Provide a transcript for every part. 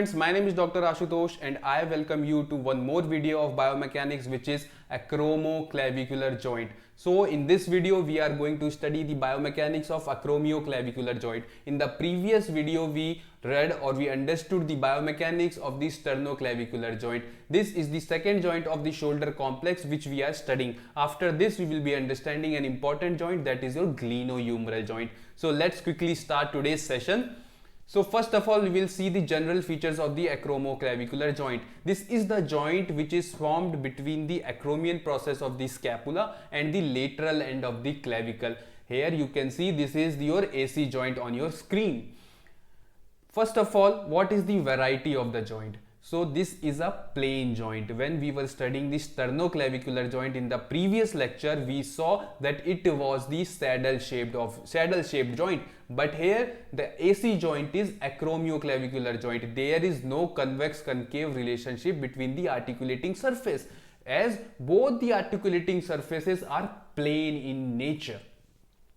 Friends, my name is Dr. Ashutosh and I welcome you to one more video of biomechanics, which is acromioclavicular joint. So in this video we are going to study the biomechanics of acromioclavicular joint. In the previous video we read or we understood the biomechanics of the sternoclavicular joint. This is the second joint of the shoulder complex which we are studying. After this we will be understanding an important joint, that is your glenohumeral joint. So let's quickly start today's session. So first of all, we will see the general features of the acromioclavicular joint. This is the joint which is formed between the acromion process of the scapula and the lateral end of the clavicle. Here you can see this is your AC joint on your screen. First of all, what is the variety of the joint? So this is a plane joint. When we were studying the sternoclavicular joint in the previous lecture, we saw that it was the saddle shaped joint. But here the AC joint is acromioclavicular joint. There is no convex concave relationship between the articulating surface, as both the articulating surfaces are plane in nature.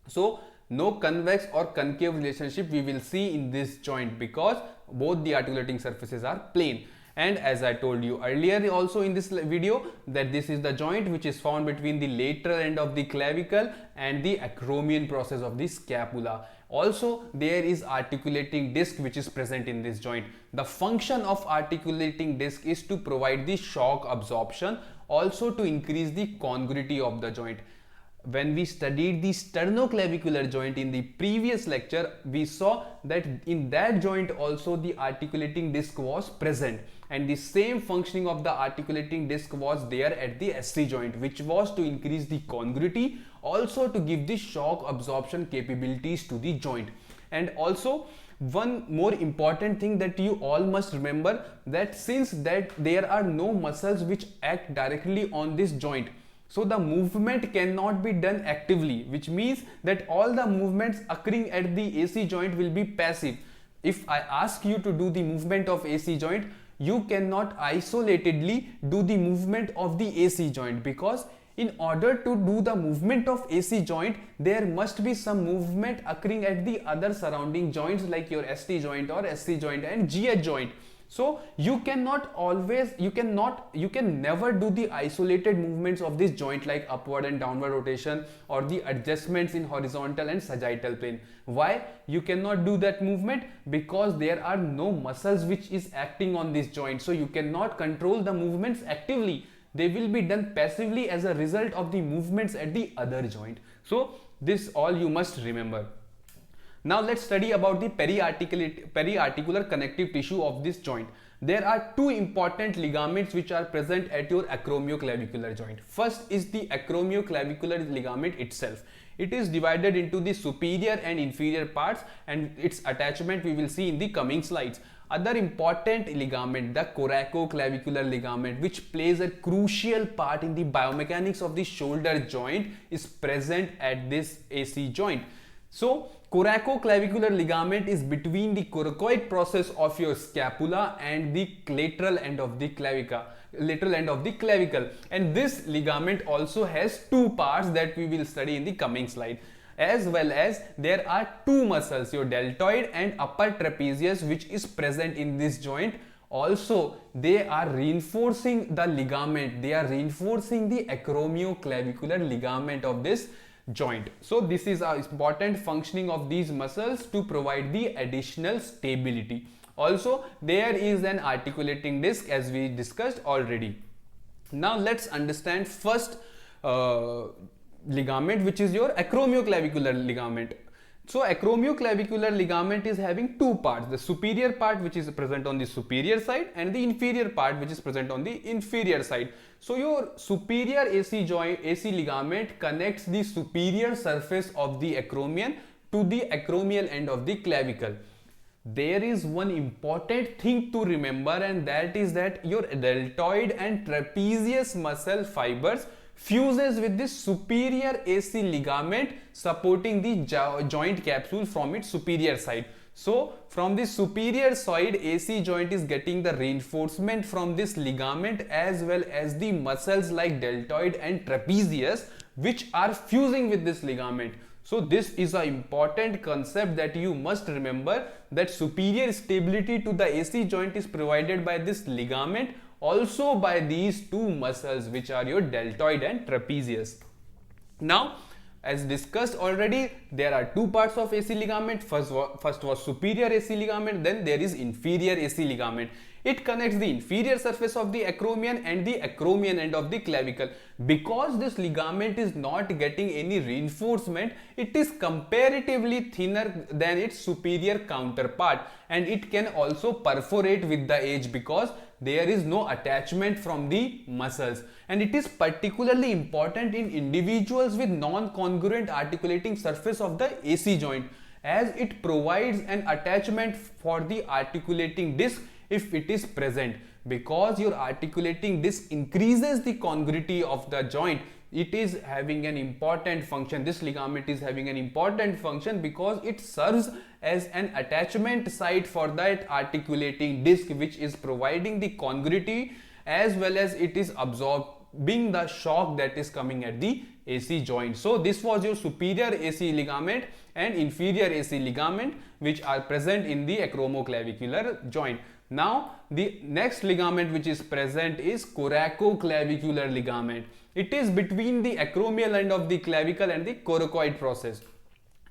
So no convex or concave relationship we will see in this joint because both the articulating surfaces are plane. And as I told you earlier also in this video, that this is the joint which is found between the lateral end of the clavicle and the acromion process of the scapula. Also there is articulating disc which is present in this joint. The function of articulating disc is to provide the shock absorption, also to increase the congruity of the joint. When we studied the sternoclavicular joint in the previous lecture, we saw that in that joint also the articulating disc was present, and the same functioning of the articulating disc was there at the SC joint, which was to increase the congruity, also to give the shock absorption capabilities to the joint. And also one more important thing that you all must remember, that since that there are no muscles which act directly on this joint, so the movement cannot be done actively, which means that all the movements occurring at the AC joint will be passive. If I ask you to do the movement of AC joint, you cannot isolatedly do the movement of the AC joint, because in order to do the movement of AC joint, there must be some movement occurring at the other surrounding joints like your ST joint or SC joint and GH joint. So you can never do the isolated movements of this joint like upward and downward rotation or the adjustments in horizontal and sagittal plane. Why you cannot do that movement? Because there are no muscles which is acting on this joint. So you cannot control the movements actively. They will be done passively as a result of the movements at the other joint. So this all you must remember. Now let's study about the periarticular connective tissue of this joint. There are two important ligaments which are present at your acromioclavicular joint. First is the acromioclavicular ligament itself. It is divided into the superior and inferior parts, and its attachment we will see in the coming slides. Other important ligament, the coracoclavicular ligament, which plays a crucial part in the biomechanics of the shoulder joint, is present at this AC joint. So coracoclavicular ligament is between the coracoid process of your scapula and the lateral end of the clavicle, and this ligament also has two parts that we will study in the coming slide. As well as there are two muscles, your deltoid and upper trapezius, which is present in this joint. Also they are reinforcing the ligament, they are reinforcing the acromioclavicular ligament of this joint. So this is an important functioning of these muscles to provide the additional stability. Also there is an articulating disc, as we discussed already. Now let's understand first ligament, which is your acromioclavicular ligament. So acromioclavicular ligament is having two parts, the superior part which is present on the superior side and the inferior part which is present on the inferior side. So your superior AC ligament connects the superior surface of the acromion to the acromial end of the clavicle. There is one important thing to remember, and that is that your deltoid and trapezius muscle fibers fuses with this superior AC ligament supporting the joint capsule from its superior side. So from the superior side, AC joint is getting the reinforcement from this ligament as well as the muscles like deltoid and trapezius, which are fusing with this ligament. So this is an important concept that you must remember, that superior stability to the AC joint is provided by this ligament, also by these two muscles which are your deltoid and trapezius. Now, as discussed already, there are two parts of AC ligament. First was superior AC ligament, then there is inferior AC ligament. It connects the inferior surface of the acromion and the acromion end of the clavicle. Because this ligament is not getting any reinforcement, it is comparatively thinner than its superior counterpart, and it can also perforate with the age because there is no attachment from the muscles. And it is particularly important in individuals with non-congruent articulating surface of the AC joint, as it provides an attachment for the articulating disc if it is present. Because your articulating disc increases the congruity of the joint, it is having an important function. This ligament is having an important function because it serves as an attachment site for that articulating disc, which is providing the congruity as well as it is absorbing the shock that is coming at the AC joint. So this was your superior AC ligament and inferior AC ligament, which are present in the acromoclavicular joint. Now the next ligament which is present is coracoclavicular ligament. It is between the acromial end of the clavicle and the coracoid process,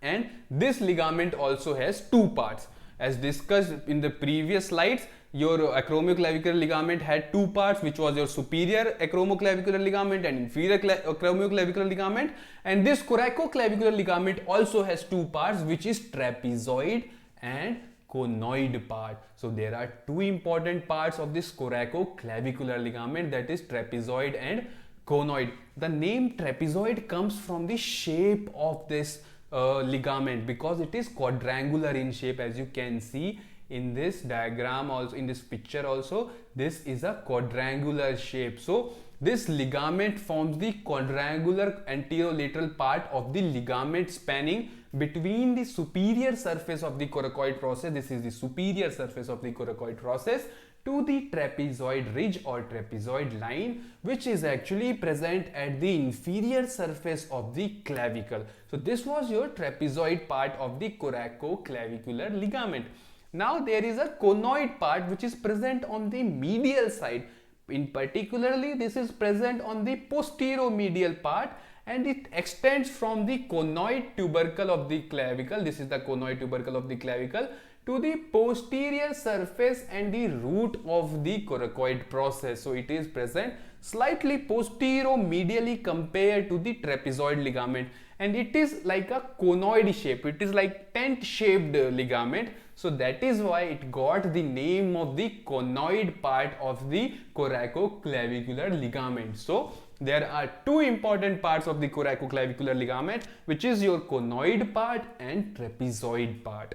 and this ligament also has two parts. As discussed in the previous slides, your acromoclavicular ligament had two parts, which was your superior acromoclavicular ligament and inferior acromoclavicular ligament, and this coracoclavicular ligament also has two parts, which is trapezoid and conoid part. So there are two important parts of this coracoclavicular ligament, that is trapezoid and conoid. The name trapezoid comes from the shape of this ligament, because it is quadrangular in shape. As you can see in this diagram, also in this picture also, this is a quadrangular shape. So this ligament forms the quadrangular anterolateral part of the ligament spanning between the superior surface of the coracoid process, this is the superior surface of the coracoid process, to the trapezoid ridge or trapezoid line, which is actually present at the inferior surface of the clavicle. So this was your trapezoid part of the coracoclavicular ligament. Now there is a conoid part which is present on the medial side. In particularly, this is present on the posteromedial part, and it extends from the conoid tubercle of the clavicle, this is the conoid tubercle of the clavicle, to the posterior surface and the root of the coracoid process. So it is present slightly posteromedially compared to the trapezoid ligament, and it is like a conoid shape, it is like tent shaped ligament. So that is why it got the name of the conoid part of the coracoclavicular ligament. So there are two important parts of the coracoclavicular ligament, which is your conoid part and trapezoid part.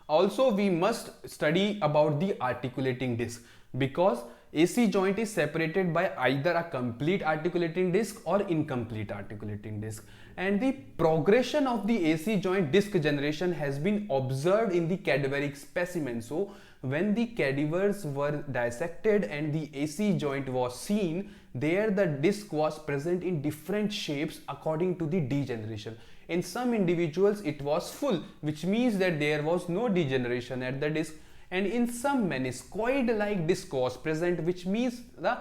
Also, we must study about the articulating disc, because AC joint is separated by either a complete articulating disc or incomplete articulating disc, and the progression of the AC joint disc generation has been observed in the cadaveric specimen. So when the cadavers were dissected and the AC joint was seen, there the disc was present in different shapes according to the degeneration. In some individuals it was full, which means that there was no degeneration at the disc, and in some meniscoid like disc was present, which means the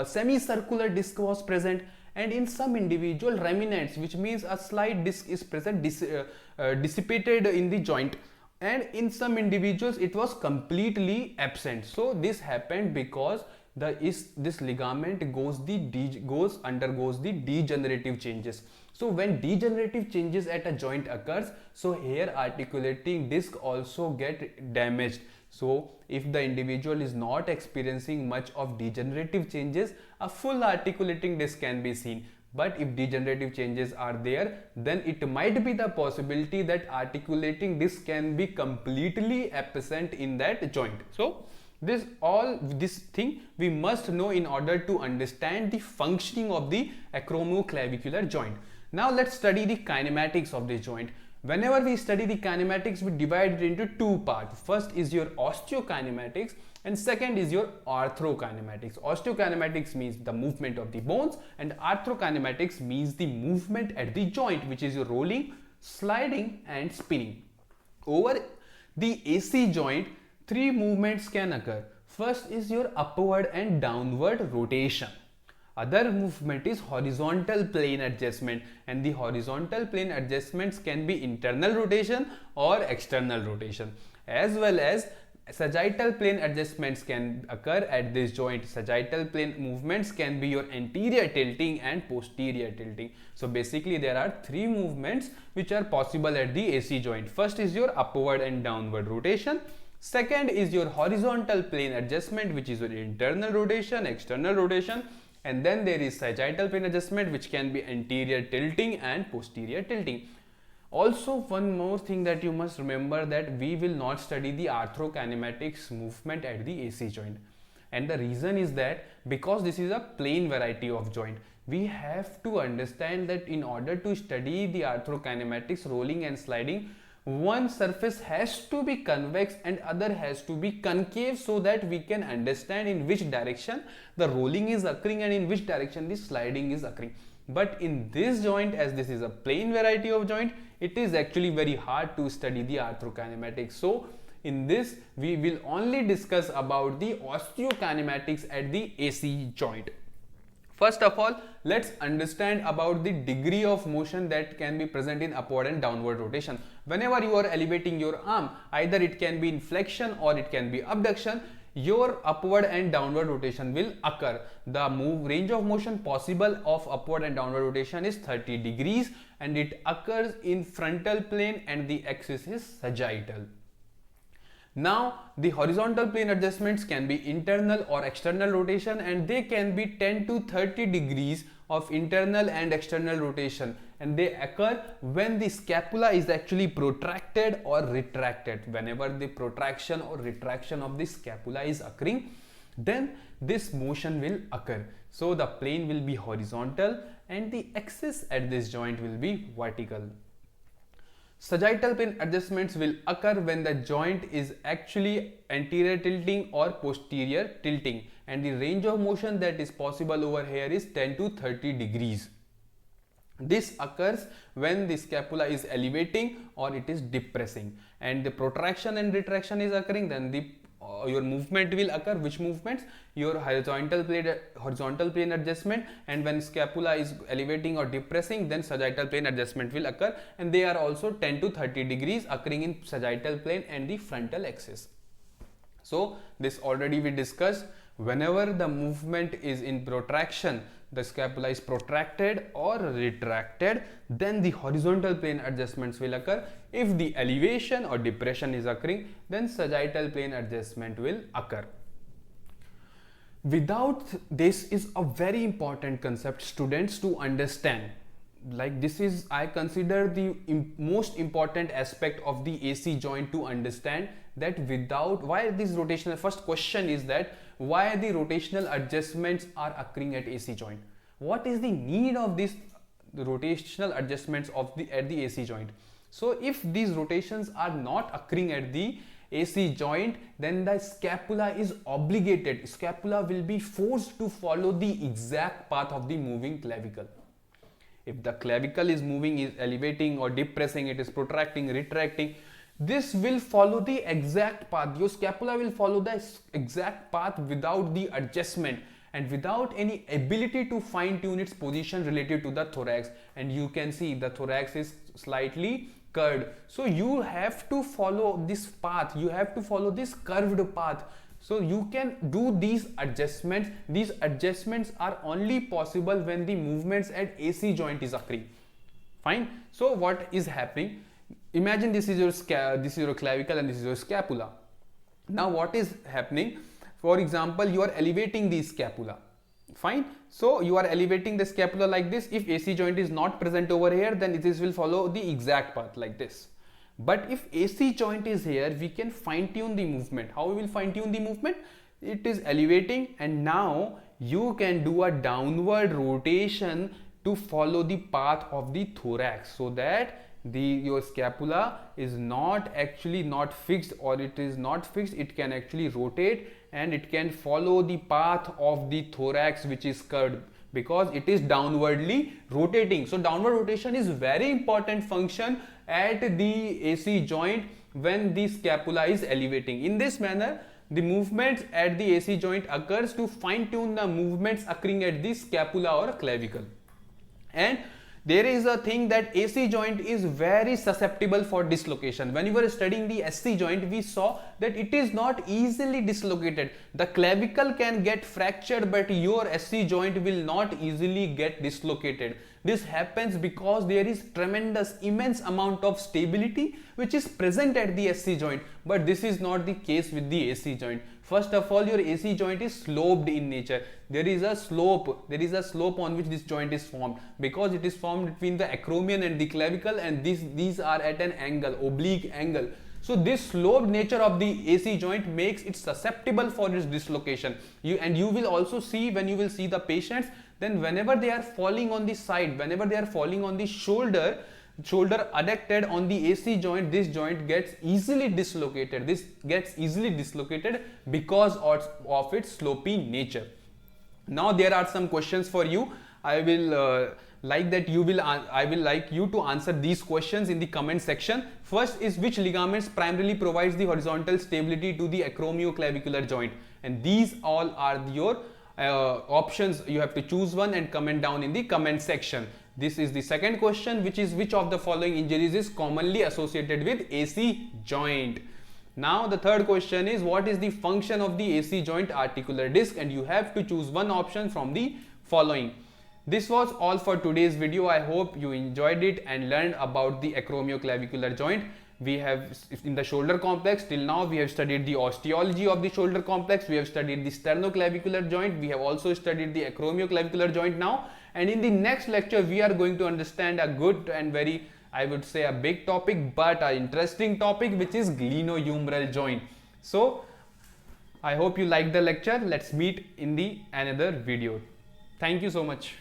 semicircular disc was present, and in some individual remnants, which means a slight disc is present, dissipated in the joint, and in some individuals it was completely absent. So this happened because this ligament undergoes the degenerative changes. So when degenerative changes at a joint occurs, so here articulating disc also get damaged. So if the individual is not experiencing much of degenerative changes, a full articulating disc can be seen. But if degenerative changes are there, then it might be the possibility that articulating disc can be completely absent in that joint. So this thing we must know in order to understand the functioning of the acromoclavicular joint. Now let's study the kinematics of the joint. Whenever we study the kinematics, we divide it into two parts. First is your osteokinematics and second is your arthrokinematics. Osteokinematics means the movement of the bones and arthrokinematics means the movement at the joint, which is your rolling, sliding and spinning. Over the AC joint, three movements can occur. First is your upward and downward rotation. Other movement is horizontal plane adjustment, and the horizontal plane adjustments can be internal rotation or external rotation, as well as sagittal plane adjustments can occur at this joint. Sagittal plane movements can be your anterior tilting and posterior tilting. So basically there are three movements which are possible at the AC joint. First is your upward and downward rotation. Second is your horizontal plane adjustment, which is your internal rotation, external rotation. And then there is sagittal plane adjustment, which can be anterior tilting and posterior tilting. Also, one more thing that you must remember, that we will not study the arthrokinematics movement at the AC joint. And the reason is that because this is a plane variety of joint, we have to understand that in order to study the arthrokinematics, rolling and sliding, one surface has to be convex and other has to be concave, so that we can understand in which direction the rolling is occurring and in which direction the sliding is occurring. But in this joint, as this is a plane variety of joint, it is actually very hard to study the arthrokinematics. So in this we will only discuss about the osteokinematics at the AC joint. First of all, let's understand about the degree of motion that can be present in upward and downward rotation. Whenever you are elevating your arm, either it can be in flexion or it can be abduction, your upward and downward rotation will occur. The range of motion possible of upward and downward rotation is 30 degrees and it occurs in frontal plane and the axis is sagittal. Now, the horizontal plane adjustments can be internal or external rotation, and they can be 10 to 30 degrees of internal and external rotation, and they occur when the scapula is actually protracted or retracted. Whenever the protraction or retraction of the scapula is occurring, then this motion will occur. So the plane will be horizontal and the axis at this joint will be vertical. Sagittal plane adjustments will occur when the joint is actually anterior tilting or posterior tilting, and the range of motion that is possible over here is 10 to 30 degrees. This occurs when the scapula is elevating or it is depressing, and the protraction and retraction is occurring, then the your movement will occur. Which movements? Your horizontal plane adjustment, and when scapula is elevating or depressing, then sagittal plane adjustment will occur, and they are also 10 to 30 degrees occurring in sagittal plane and the frontal axis. So this already we discussed. Whenever the movement is in protraction, the scapula is protracted or retracted, then the horizontal plane adjustments will occur. If the elevation or depression is occurring, then sagittal plane adjustment will occur. Without this is a very important concept, students, to understand. Like, this is, I consider, the most important aspect of the AC joint to understand, that without, why this rotational, first question is that why the rotational adjustments are occurring at AC joint. What is the need of these rotational adjustments of at the AC joint? So if these rotations are not occurring at the AC joint, then the scapula is obligated, scapula will be forced to follow the exact path of the moving clavicle. If the clavicle is moving, is elevating or depressing, it is protracting, retracting, this will follow the exact path. Your scapula will follow the exact path without the adjustment and without any ability to fine tune its position related to the thorax. And you can see the thorax is slightly curved. So you have to follow this path. You have to follow this curved path. So you can do these adjustments. These adjustments are only possible when the movements at AC joint is occurring. Fine. So what is happening? Imagine this is your clavicle and this is your scapula. Now what is happening? For example, you are elevating the scapula. Fine. So you are elevating the scapula like this. If AC joint is not present over here, then this will follow the exact path like this. But if AC joint is here, we can fine tune the movement. How we will fine tune the movement? It is elevating, and now you can do a downward rotation to follow the path of the thorax, so that your scapula is not actually not fixed, or it is not fixed, it can actually rotate and it can follow the path of the thorax, which is curved, because it is downwardly rotating. So downward rotation is very important function at the AC joint when the scapula is elevating. In this manner, the movements at the AC joint occurs to fine tune the movements occurring at the scapula or clavicle. And there is a thing that AC joint is very susceptible for dislocation. When we were studying the SC joint, we saw that it is not easily dislocated. The clavicle can get fractured, but your SC joint will not easily get dislocated. This happens because there is tremendous, immense amount of stability which is present at the SC joint, but this is not the case with the AC joint. First of all, your AC joint is sloped in nature. There is a slope on which this joint is formed, because it is formed between the acromion and the clavicle, and these are at an angle, oblique angle. So this sloped nature of the AC joint makes it susceptible for its dislocation. You will also see, when you will see the patients, then whenever they are falling on the side, whenever they are falling on the shoulder adducted on the AC joint, this joint gets easily dislocated. This gets easily dislocated because of its slopy nature. Now there are some questions for you. I will like you to answer these questions in the comment section. First is, which ligaments primarily provides the horizontal stability to the acromioclavicular joint? And these all are your options. You have to choose one and comment down in the comment section. This is the second question, which is, which of the following injuries is commonly associated with AC joint? Now the third question is, what is the function of the AC joint articular disc? And you have to choose one option from the following. This was all for today's video. I hope you enjoyed it and learned about the acromioclavicular joint. We have, in the shoulder complex, till now we have studied the osteology of the shoulder complex, we have studied the sternoclavicular joint, we have also studied the acromioclavicular joint now, and in the next lecture we are going to understand a good and very, I would say, a big topic, but an interesting topic, which is glenohumeral joint. So I hope you liked the lecture. Let's meet in the another video. Thank you so much.